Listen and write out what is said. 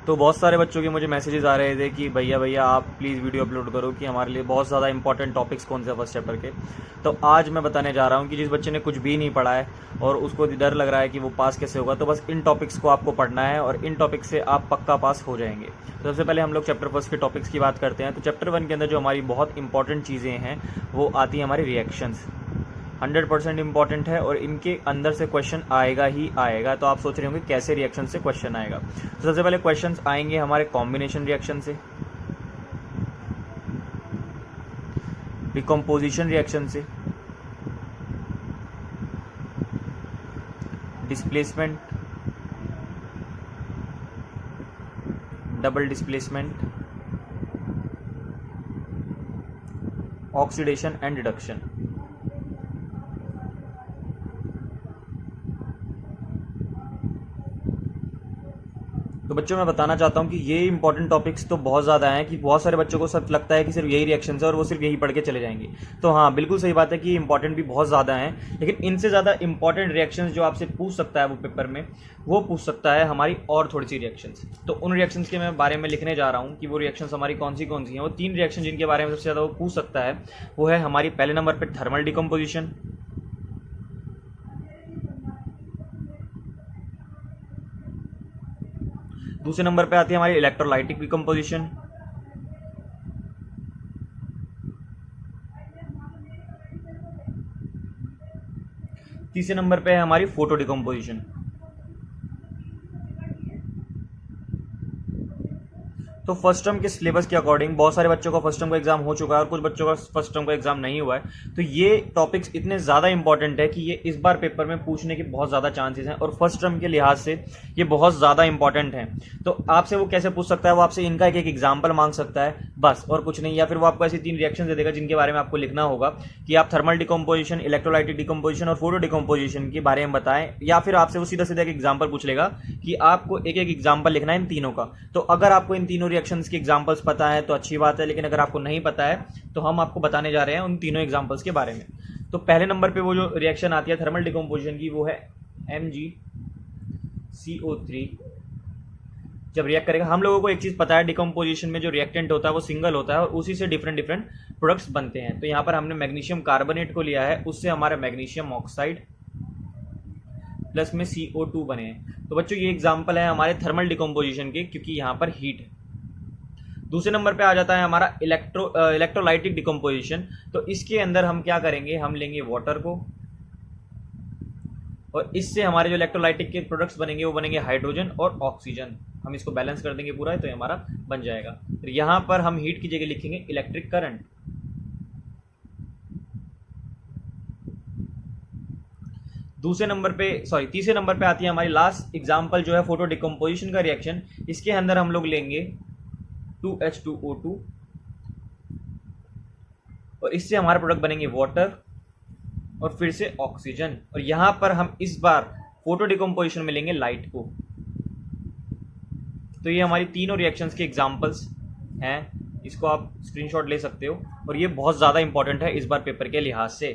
तो बहुत सारे बच्चों के मुझे मैसेजेस आ रहे थे कि भैया भैया आप प्लीज़ वीडियो अपलोड करो कि हमारे लिए बहुत ज़्यादा इंपॉर्टेंट टॉपिक्स कौन से फर्स्ट चैप्टर के। तो आज मैं बताने जा रहा हूँ कि जिस बच्चे ने कुछ भी नहीं पढ़ा है और उसको डर लग रहा है कि वो पास कैसे होगा, तो बस इन टॉपिक्स को आपको पढ़ना है और इन टॉपिक्स से आप पक्का पास हो जाएंगे। तो सबसे पहले हम लोग चैप्टर फर्स्ट के टॉपिक्स की बात करते हैं। तो चैप्टर 1 के अंदर जो हमारी बहुत इंपॉर्टेंट चीज़ें हैं वो आती हैं हमारी रिएक्शंस। 100% इंपॉर्टेंट है और इनके अंदर से क्वेश्चन आएगा ही आएगा। तो आप सोच रहे होंगे कैसे रिएक्शन से क्वेश्चन आएगा। तो सबसे पहले क्वेश्चन आएंगे हमारे कॉम्बिनेशन रिएक्शन से, डिकम्पोजिशन रिएक्शन से, displacement, double displacement, oxidation and reduction. तो बच्चों मैं बताना चाहता हूँ कि ये इंपॉर्टेंट टॉपिक्स तो बहुत ज़्यादा हैं कि बहुत सारे बच्चों को सब लगता है कि सिर्फ यही रिएक्शन है और वो सिर्फ यही पढ़ के चले जाएंगे। तो हाँ, बिल्कुल सही बात है कि इंपॉर्टेंट भी बहुत ज़्यादा हैं, लेकिन इनसे ज़्यादा इंपॉर्टेंट रिएक्शंस जो आपसे पूछ सकता है वो पेपर में, वो पूछ सकता है हमारी और थोड़ी सी रिएक्शंस। तो उन रिएक्शंस के मैं बारे में लिखने जा रहा हूँ कि वो रिएक्शंस हमारी कौन सी हैं। वो 3 रिएक्शन जिनके बारे में सबसे ज़्यादा वो पूछ सकता है वो है हमारी पहले नंबर पर थर्मल डिकम्पोजिशन, दूसरे नंबर पे आती है हमारी इलेक्ट्रोलाइटिक डिकम्पोजिशन, तीसरे नंबर पे है हमारी फोटो डिकम्पोजिशन। तो फर्स्ट टर्म के सिलेबस के अकॉर्डिंग बहुत सारे बच्चों का फर्स्ट टर्म का एग्जाम हो चुका है और कुछ बच्चों का फर्स्ट टर्म का एग्जाम नहीं हुआ है। तो ये टॉपिक्स इतने ज़्यादा इंपॉर्टेंट है कि ये इस बार पेपर में पूछने के बहुत ज़्यादा चांसेस हैं और फर्स्ट टर्म के लिहाज से ये बहुत ज़्यादा इंपॉर्टेंट हैं। तो आपसे वो कैसे पूछ सकता है, वो आपसे इनका एक एग्जाम्पल मांग सकता है बस, और कुछ नहीं। या फिर वो आपको ऐसी 3 रिएक्शन दे देगा जिनके बारे में आपको लिखना होगा कि आप थर्मल डिकम्पोजिशन, इलेक्ट्रोलाइटिक डिकम्पोजिशन और फोटो डिकम्पोजिशन के बारे में बताएं। या फिर आपसे वो सीधा सीधा एक एग्जाम्पल पूछ लेगा कि आपको एक एक एग्जाम्पल लिखना है इन तीनों का। तो अगर आपको इन तीनों रिएक्शंस के एग्जाम्पल्स पता है तो अच्छी बात है, लेकिन अगर आपको नहीं पता है तो हम आपको बताने जा रहे हैं उन तीनों एग्जाम्पल्स के बारे में। तो पहले नंबर पे वो जो रिएक्शन आती है थर्मल डिकम्पोजिशन की वो है MgCO3। जब रिएक्ट करेगा, हम लोगों को एक चीज़ पता है, डिकम्पोजिशन में जो रिएक्टेंट होता है वो सिंगल होता है और उसी से डिफरेंट डिफरेंट प्रोडक्ट्स बनते हैं। तो यहाँ पर हमने मैग्नीशियम कार्बोनेट को लिया है, उससे हमारा मैग्नीशियम ऑक्साइड प्लस में CO2 बने हैं। तो बच्चों ये एग्जाम्पल है हमारे थर्मल डिकम्पोजिशन के, क्योंकि यहाँ पर हीट है। दूसरे नंबर पे आ जाता है हमारा इलेक्ट्रोलाइटिक डिकम्पोजिशन। तो इसके अंदर हम क्या करेंगे, हम लेंगे वाटर को और इससे हमारे जो इलेक्ट्रोलाइटिक के प्रोडक्ट्स बनेंगे वो बनेंगे हाइड्रोजन और ऑक्सीजन। हम इसको बैलेंस कर देंगे पूरा, तो ये हमारा बन जाएगा। तो यहाँ पर हम हीट की जगह लिखेंगे इलेक्ट्रिक करंट। तीसरे नंबर पे आती है हमारी लास्ट एग्जाम्पल जो है फोटो डिकम्पोजिशन का रिएक्शन। इसके अंदर हम लोग लेंगे 2H2O2 और इससे हमारे प्रोडक्ट बनेंगे वाटर और फिर से ऑक्सीजन। और यहां पर हम इस बार फोटो डिकम्पोजिशन में लेंगे लाइट को। तो ये हमारी तीनों रिएक्शंस के एग्जांपल्स हैं, इसको आप स्क्रीनशॉट ले सकते हो और ये बहुत ज़्यादा इंपॉर्टेंट है इस बार पेपर के लिहाज से।